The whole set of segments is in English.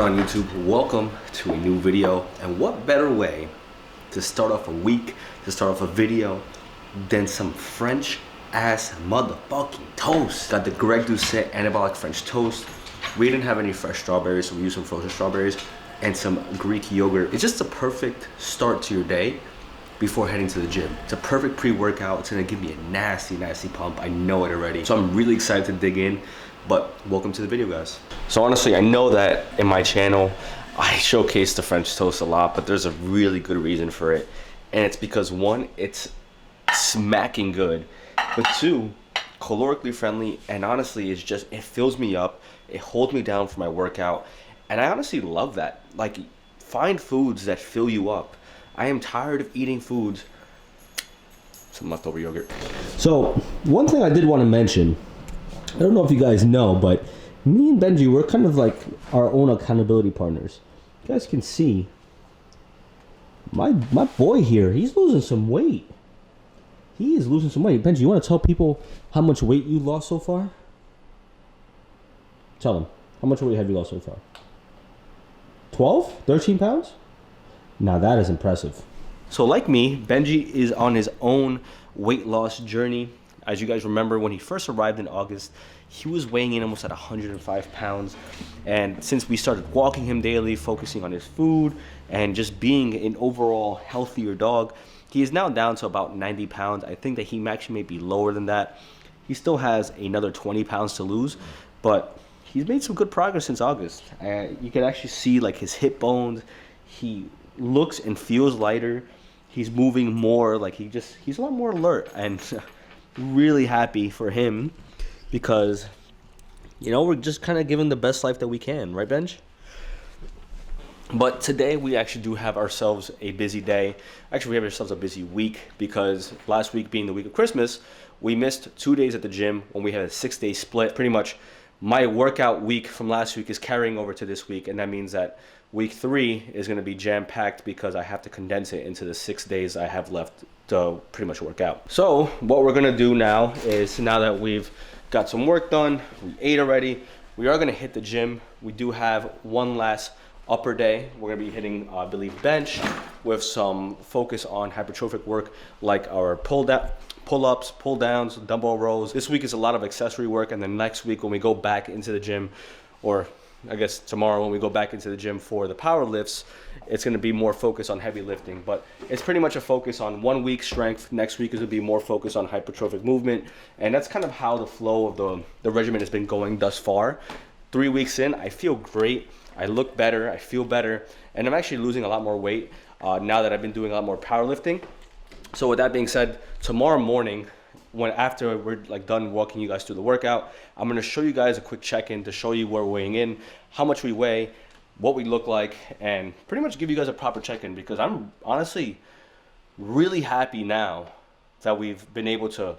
on YouTube? Welcome to a new video. And what better way to start off a week, to start off a video, than some French ass motherfucking toast. Got the Greg Doucet anabolic French toast. We didn't have any fresh strawberries, so we used some frozen strawberries and some Greek yogurt. It's just a perfect start to your day before heading to the gym. It's a perfect pre-workout. It's gonna give me a nasty pump. I know it already. So I'm really excited to dig in, but welcome to the video, guys. So honestly, I know that in my channel, I showcase the French toast a lot, but there's a really good reason for it. And it's because one, it's smacking good, but two, calorically friendly, and honestly, it's just, it fills me up. It holds me down for my workout. And I honestly love that. Like, find foods that fill you up. I am tired of eating foods. Some leftover yogurt. So, one thing I did want to mention, I don't know if you guys know, but me and Benji, we're kind of like our own accountability partners. You guys can see, my boy here, he's losing some weight. He is losing some weight. Benji, you want to tell people how much weight you lost so far? Tell them. How much weight have you lost so far? 12? 13 pounds? Now that is impressive. So like me, Benji is on his own weight loss journey. As you guys remember, when he first arrived in August, he was weighing in almost at 105 pounds. And since we started walking him daily, focusing on his food, and just being an overall healthier dog, he is now down to about 90 pounds. I think that he actually may be lower than that. He still has another 20 pounds to lose, but he's made some good progress since August. You can actually see like his hip bones. He looks and feels lighter. He's moving more, like he's a lot more alert, and really happy for him because, you know, we're just kind of giving the best life that we can, right, Benj? But today we actually do have ourselves a busy day. Actually, we have ourselves a busy week because last week being the week of Christmas, we missed 2 days at the gym when we had a 6-day split. Pretty much my workout week from last week is carrying over to this week, and that means that week 3 is going to be jam-packed because I have to condense it into the 6 days I have left to pretty much work out. So what we're going to do now is, now that we've got some work done, we ate already, we are going to hit the gym. We do have one last upper day. We're going to be hitting, I believe, bench with some focus on hypertrophic work like our pull-ups, pull-downs, dumbbell rows. This week is a lot of accessory work, and then next week when we go back into the gym, or I guess tomorrow when we go back into the gym for the power lifts, it's going to be more focused on heavy lifting. But it's pretty much a focus on 1 week strength. Next week is going to be more focused on hypertrophic movement. And that's kind of how the flow of the regimen has been going thus far. 3 weeks in, I feel great. I look better. I feel better. And I'm actually losing a lot more weight now that I've been doing a lot more powerlifting. So with that being said, tomorrow morning, after we're like done walking you guys through the workout, I'm going to show you guys a quick check-in to show you where we're weighing in, how much we weigh, what we look like, and pretty much give you guys a proper check-in, because I'm honestly really happy now that we've been able to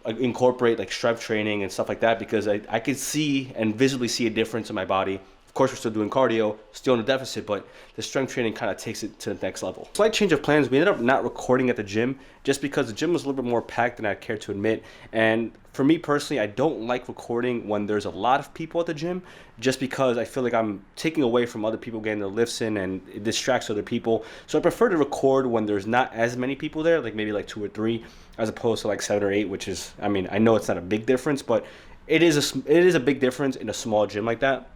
incorporate like strength training and stuff like that, because I can see and visibly see a difference in my body. Of course, we're still doing cardio, still in a deficit, but the strength training kind of takes it to the next level. Slight change of plans. We ended up not recording at the gym just because the gym was a little bit more packed than I'd care to admit. And for me personally, I don't like recording when there's a lot of people at the gym, just because I feel like I'm taking away from other people getting their lifts in and it distracts other people. So I prefer to record when there's not as many people there, like maybe like 2 or 3, as opposed to like 7 or 8, which is, I mean, I know it's not a big difference, but it is a big difference in a small gym like that.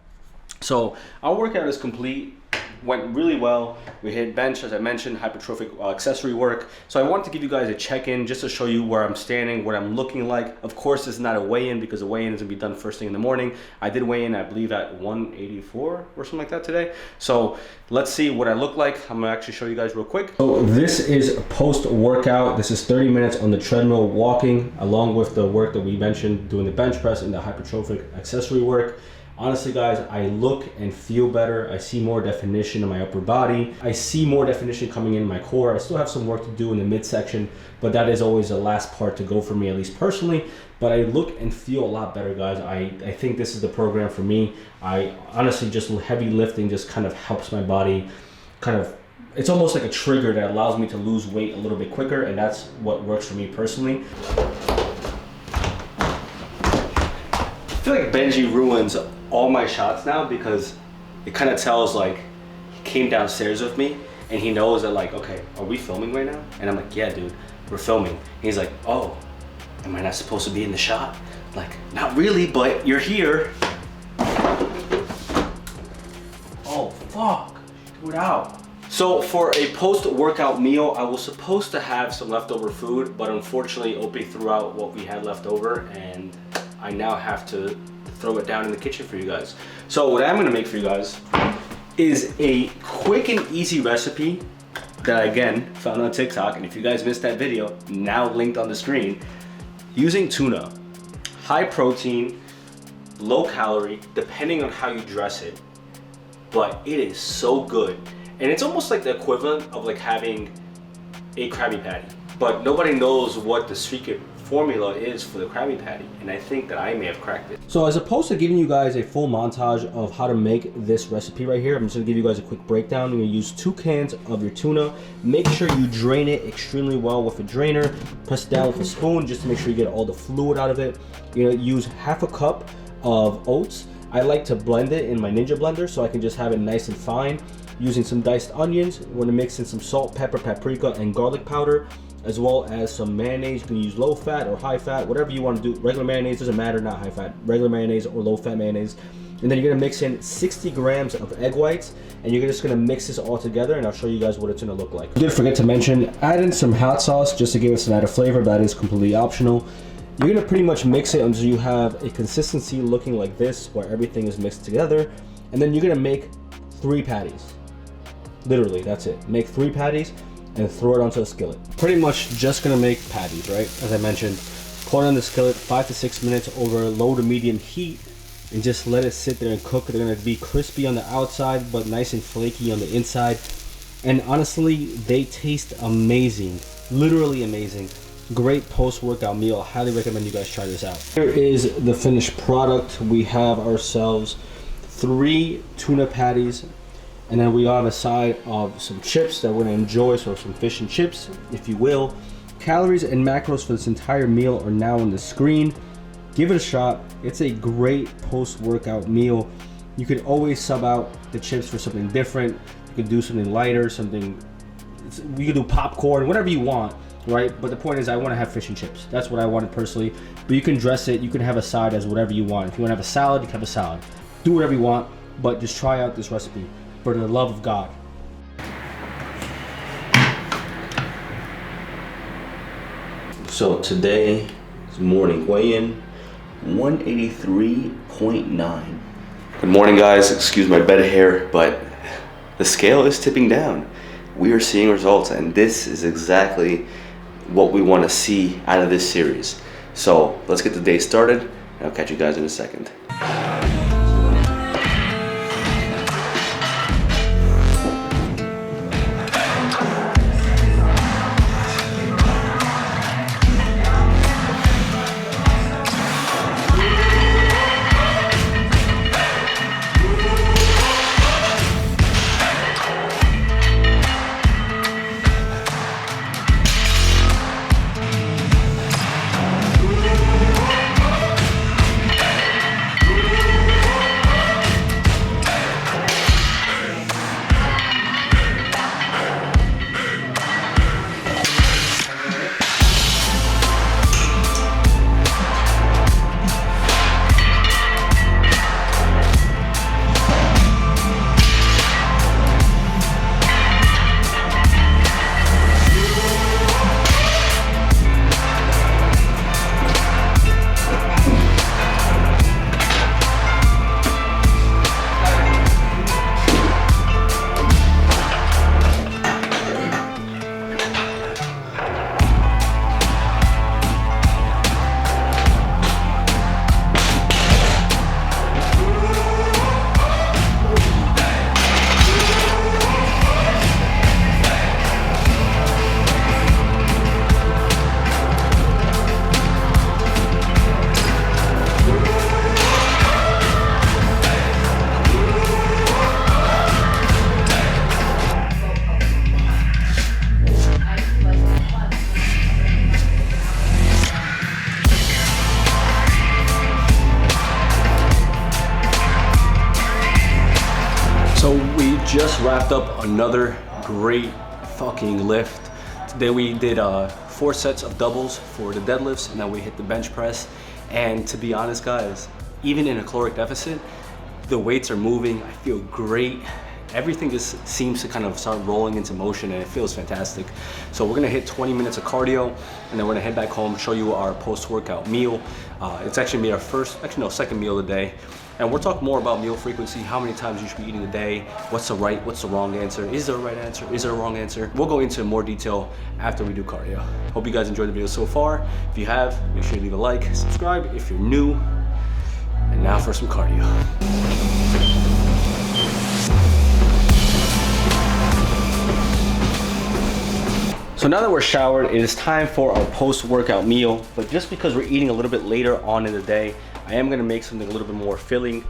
So our workout is complete, went really well. We hit bench, as I mentioned, hypertrophic accessory work. So I wanted to give you guys a check-in just to show you where I'm standing, what I'm looking like. Of course, this is not a weigh-in because the weigh-in is gonna be done first thing in the morning. I did weigh in, I believe, at 184 or something like that today. So let's see what I look like. I'm gonna actually show you guys real quick. So this is post-workout. This is 30 minutes on the treadmill walking, along with the work that we mentioned, doing the bench press and the hypertrophic accessory work. Honestly, guys, I look and feel better. I see more definition in my upper body. I see more definition coming in my core. I still have some work to do in the midsection, but that is always the last part to go for me, at least personally. But I look and feel a lot better, guys. I think this is the program for me. I honestly, just heavy lifting just kind of helps my body it's almost like a trigger that allows me to lose weight a little bit quicker, and that's what works for me personally. I feel like Benji ruins all my shots now because it kind of tells like he came downstairs with me and he knows that like, okay, are we filming right now? And I'm like, yeah, dude, we're filming. And he's like, oh, am I not supposed to be in the shot? Like, not really, but you're here. Oh, fuck, threw it out. So for a post-workout meal, I was supposed to have some leftover food, but unfortunately Opie threw out what we had left over and I now have to throw it down in the kitchen for you guys. So what I'm gonna make for you guys is a quick and easy recipe that I again found on TikTok, and if you guys missed that video, now linked on the screen, using tuna. High protein, low calorie, depending on how you dress it, but it is so good. And it's almost like the equivalent of like having a Krabby Patty, but nobody knows what the secret formula is for the Krabby Patty, and I think that I may have cracked it. So as opposed to giving you guys a full montage of how to make this recipe right here, I'm just gonna give you guys a quick breakdown. You're gonna use 2 cans of your tuna. Make sure you drain it extremely well with a drainer. Press it down with a spoon just to make sure you get all the fluid out of it. You're gonna use half a cup of oats. I like to blend it in my Ninja blender so I can just have it nice and fine. Using some diced onions, we're gonna mix in some salt, pepper, paprika, and garlic powder, as well as some mayonnaise. You can use low fat or high fat, whatever you want to do. Regular mayonnaise doesn't matter, not high fat. Regular mayonnaise or low fat mayonnaise. And then you're gonna mix in 60 grams of egg whites, and you're just gonna mix this all together, and I'll show you guys what it's gonna look like. I did forget to mention, add in some hot sauce just to give it some added flavor. That is completely optional. You're gonna pretty much mix it until you have a consistency looking like this, where everything is mixed together. And then you're gonna make 3 patties. Literally, that's it. Make 3 patties and throw it onto the skillet. Pretty much just gonna make patties, right? As I mentioned, pour it on the skillet 5 to 6 minutes over low to medium heat, and just let it sit there and cook. They're gonna be crispy on the outside, but nice and flaky on the inside. And honestly, they taste amazing, literally amazing. Great post-workout meal. I highly recommend you guys try this out. Here is the finished product. We have ourselves 3 tuna patties, and then we have a side of some chips that we're gonna enjoy, so some fish and chips, if you will. Calories and macros for this entire meal are now on the screen. Give it a shot. It's a great post-workout meal. You could always sub out the chips for something different. You could do something lighter, you could do popcorn, whatever you want, right? But the point is, I want to have fish and chips. That's what I wanted personally. But you can dress it, you can have a side as whatever you want. If you want to have a salad, you can have a salad. Do whatever you want, but just try out this recipe for the love of God. So today is morning weigh-in, 183.9. Good morning, guys. Excuse my bed hair, but the scale is tipping down. We are seeing results, and this is exactly what we want to see out of this series. So let's get the day started, and I'll catch you guys in a second. wrapped up another great fucking lift. Today we did 4 sets of doubles for the deadlifts, and then we hit the bench press. And to be honest, guys, even in a caloric deficit, the weights are moving. I feel great. Everything just seems to kind of start rolling into motion, and it feels fantastic. So we're gonna hit 20 minutes of cardio, and then we're gonna head back home, show you our post-workout meal. It's actually our second meal of the day. And we'll talk more about meal frequency, how many times you should be eating a day, what's the right, what's the wrong answer, is there a right answer, is there a wrong answer? We'll go into more detail after we do cardio. Hope you guys enjoyed the video so far. If you have, make sure you leave a like, subscribe if you're new. And now for some cardio. So now that we're showered, it is time for our post-workout meal. But just because we're eating a little bit later on in the day, I am gonna make something a little bit more filling.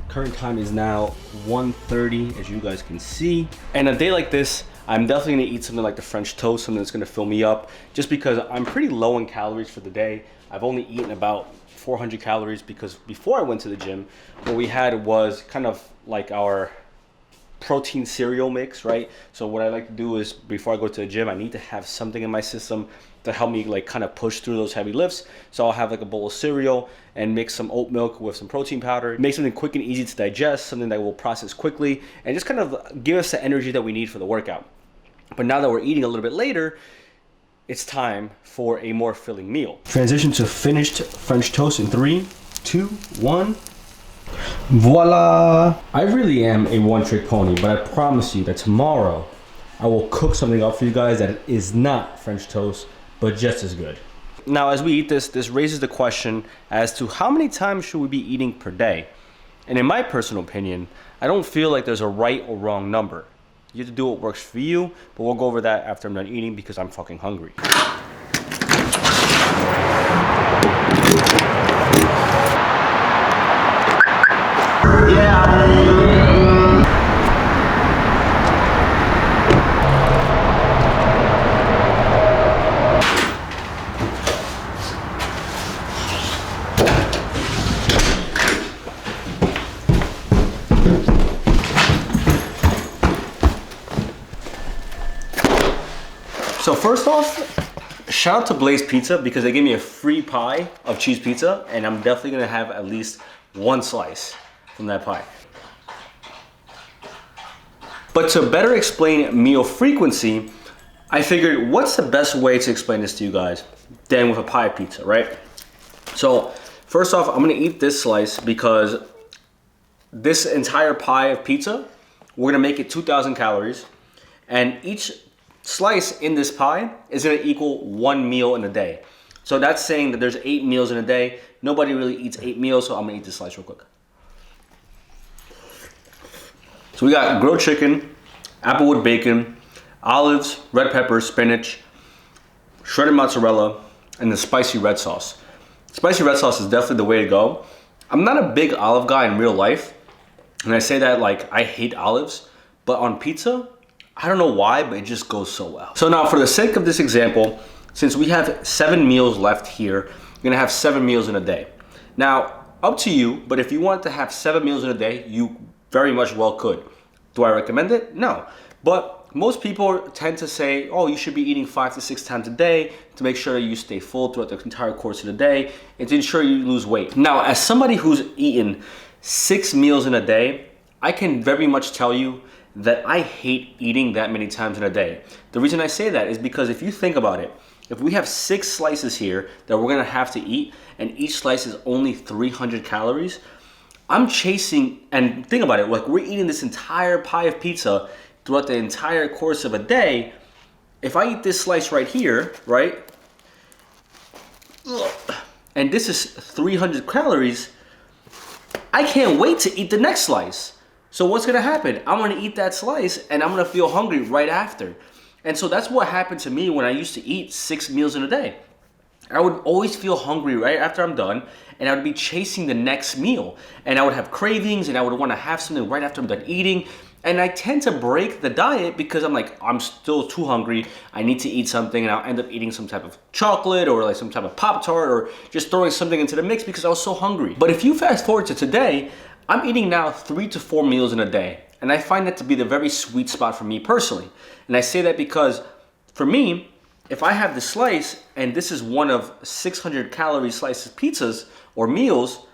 Current time is now 1:30, as you guys can see. And a day like this, I'm definitely gonna eat something like the French toast, something that's gonna fill me up, just because I'm pretty low in calories for the day. I've only eaten about 400 calories because before I went to the gym, what we had was kind of like our protein cereal mix, right? So what I like to do is before I go to the gym, I need to have something in my system to help me like kind of push through those heavy lifts. So I'll have like a bowl of cereal and mix some oat milk with some protein powder, make something quick and easy to digest, something that will process quickly and just kind of give us the energy that we need for the workout. But now that we're eating a little bit later, it's time for a more filling meal. Transition to finished French toast in 3, 2, 1. Voila! I really am a one-trick pony, but I promise you that tomorrow I will cook something up for you guys that is not French toast, but just as good. Now, as we eat this raises the question as to how many times should we be eating per day? And in my personal opinion, I don't feel like there's a right or wrong number. You have to do what works for you, but we'll go over that after I'm done eating because I'm fucking hungry. So first off, shout out to Blaze Pizza because they gave me a free pie of cheese pizza, and I'm definitely gonna have at least one slice from that pie. But to better explain meal frequency, I figured what's the best way to explain this to you guys than with a pie pizza, right? So first off, I'm gonna eat this slice because this entire pie of pizza, we're gonna make it 2,000 calories, and each slice in this pie is gonna equal 1 meal in a day. So that's saying that there's 8 meals in a day. Nobody really eats 8 meals, so I'm gonna eat this slice real quick. So we got grilled chicken, applewood bacon, olives, red peppers, spinach, shredded mozzarella, and the spicy red sauce. Spicy red sauce is definitely the way to go. I'm not a big olive guy in real life, and I say that like I hate olives, but on pizza, I don't know why, but it just goes so well. So now for the sake of this example, since we have 7 meals left here, you're gonna have 7 meals in a day. Now, up to you, but if you want to have 7 meals in a day, you very much well could. Do I recommend it? No. But most people tend to say, oh, you should be eating 5 to 6 times a day to make sure that you stay full throughout the entire course of the day and to ensure you lose weight. Now, as somebody who's eaten 6 meals in a day, I can very much tell you that I hate eating that many times in a day. The reason I say that is because if you think about it, if we have 6 slices here that we're gonna have to eat and each slice is only 300 calories, I'm chasing, and think about it, like we're eating this entire pie of pizza throughout the entire course of a day. If I eat this slice right here, right? And this is 300 calories, I can't wait to eat the next slice. So what's gonna happen? I'm gonna eat that slice and I'm gonna feel hungry right after. And so that's what happened to me when I used to eat 6 meals in a day. I would always feel hungry right after I'm done, and I would be chasing the next meal. And I would have cravings, and I would wanna have something right after I'm done eating. And I tend to break the diet because I'm like, I'm still too hungry. I need to eat something, and I'll end up eating some type of chocolate or like some type of Pop-Tart or just throwing something into the mix because I was so hungry. But if you fast forward to today, I'm eating now 3 to 4 meals in a day. And I find that to be the very sweet spot for me personally. And I say that because for me, if I have the slice and this is one of 600 calorie slices pizzas or meals,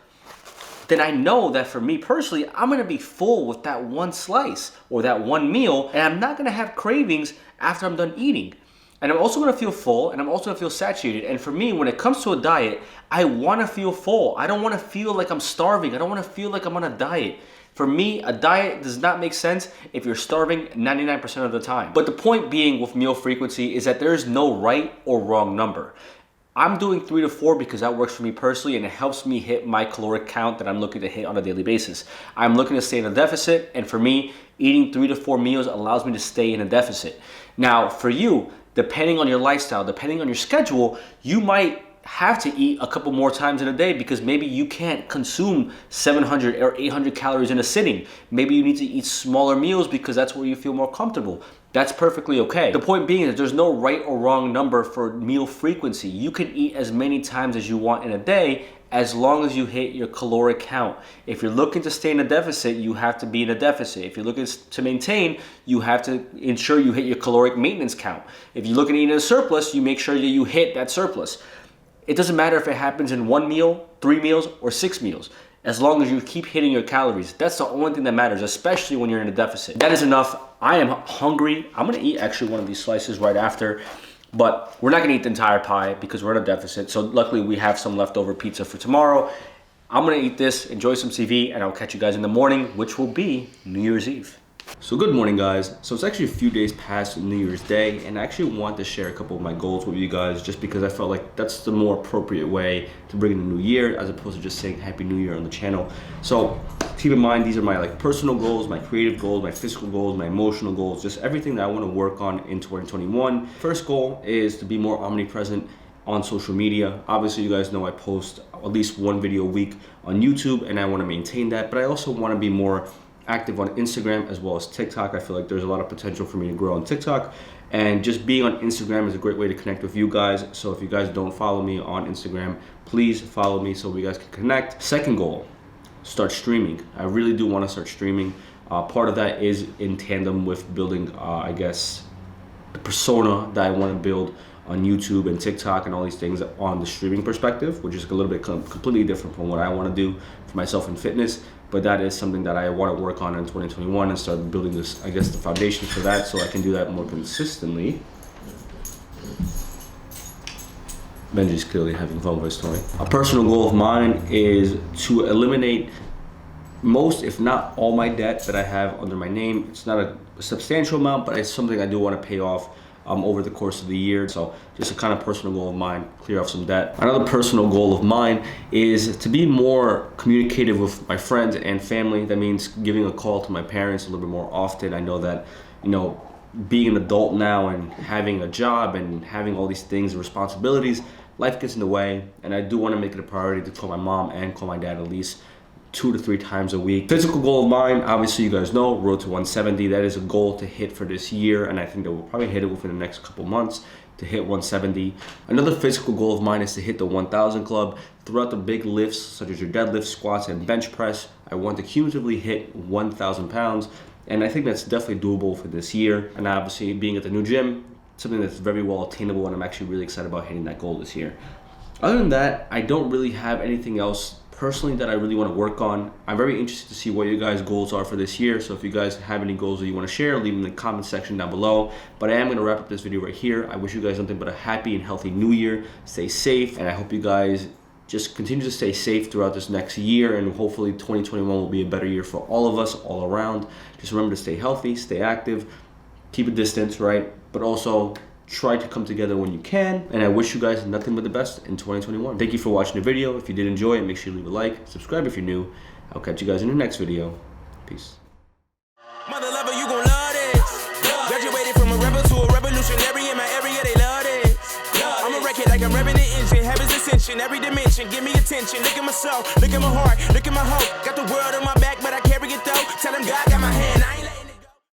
then I know that for me personally, I'm gonna be full with that one slice or that one meal, and I'm not gonna have cravings after I'm done eating. And I'm also gonna feel full, and I'm also gonna feel satiated. And for me, when it comes to a diet, I wanna feel full. I don't wanna feel like I'm starving. I don't wanna feel like I'm on a diet. For me, a diet does not make sense if you're starving 99% of the time. But the point being with meal frequency is that there is no right or wrong number. I'm doing 3 to 4 because that works for me personally, and it helps me hit my caloric count that I'm looking to hit on a daily basis. I'm looking to stay in a deficit, and for me, eating 3 to 4 meals allows me to stay in a deficit. Now, for you, depending on your lifestyle, depending on your schedule, you might have to eat a couple more times in a day because maybe you can't consume 700 or 800 calories in a sitting. Maybe you need to eat smaller meals because that's where you feel more comfortable. That's perfectly okay. The point being that there's no right or wrong number for meal frequency. You can eat as many times as you want in a day as long as you hit your caloric count. If you're looking to stay in a deficit, you have to be in a deficit. If you're looking to maintain, you have to ensure you hit your caloric maintenance count. If you're looking to eat in a surplus, you make sure that you hit that surplus. It doesn't matter if it happens in 1 meal, 3 meals, or 6 meals. As long as you keep hitting your calories, that's the only thing that matters, especially when you're in a deficit. That is enough. I am hungry. I'm gonna eat actually one of these slices right after, but we're not gonna eat the entire pie because we're in a deficit. So luckily we have some leftover pizza for tomorrow. I'm gonna eat this, enjoy some TV, and I'll catch you guys in the morning, which will be New Year's Eve. So good morning, guys. So it's actually a few days past New Year's Day, and I actually want to share a couple of my goals with you guys just because I felt like that's the more appropriate way to bring in the new year as opposed to just saying Happy New Year on the channel. So keep in mind, these are my personal goals, my creative goals, my physical goals, my emotional goals, just everything that I want to work on in 2021. First goal is to be more omnipresent on social media. Obviously, you guys know I post at least 1 video a week on YouTube, and I want to maintain that, but I also want to be more active on Instagram as well as TikTok. I feel like there's a lot of potential for me to grow on TikTok, and just being on Instagram is a great way to connect with you guys. So if you guys don't follow me on Instagram, please follow me so we guys can connect. Second goal, start streaming. I really do want to start streaming. Part of that is in tandem with building, I guess, the persona that I want to build on YouTube and TikTok and all these things on the streaming perspective, which is a little bit completely different from what I want to do for myself in fitness. But that is something that I want to work on in 2021 and start building this, I guess, the foundation for that so I can do that more consistently. Benji's clearly having fun with his toy. A personal goal of mine is to eliminate most, if not all, my debt that I have under my name. It's not a substantial amount, but it's something I do want to pay off over the course of the year. So just a kind of personal goal of mine, clear off some debt. Another personal goal of mine is to be more communicative with my friends and family. That means giving a call to my parents a little bit more often. I know that, you know, being an adult now and having a job and having all these things and responsibilities, life gets in the way, and I do want to make it a priority to call my mom and call my dad at least 2 to 3 times a week. Physical goal of mine, obviously you guys know, road to 170. That is a goal to hit for this year, and I think that we'll probably hit it within the next couple months to hit 170. Another physical goal of mine is to hit the 1,000 club. Throughout the big lifts, such as your deadlift, squats, and bench press, I want to cumulatively hit 1,000 pounds, and I think that's definitely doable for this year. And obviously being at the new gym, something that's very well attainable, and I'm actually really excited about hitting that goal this year. Other than that, I don't really have anything else personally that I really want to work on. I'm very interested to see what your guys' goals are for this year. So if you guys have any goals that you want to share, leave them in the comment section down below. But I am going to wrap up this video right here. I wish you guys nothing but a happy and healthy new year. Stay safe, and I hope you guys just continue to stay safe throughout this next year, and hopefully 2021 will be a better year for all of us all around. Just remember to stay healthy, stay active, keep a distance, right? But also try to come together when you can, and I wish you guys nothing but the best in 2021. Thank you for watching the video. If you did enjoy it, make sure you leave a like, subscribe if you're new. I'll catch you guys in the next video. Peace. Mother lover, you gon' love this. Graduated from a rebel to a revolutionary in my area, they love this. I'ma wreck it like I'm revving the engine, heaven's ascension, every dimension, give me attention. Look at my soul, look at my heart, look at my hope. Got the world around.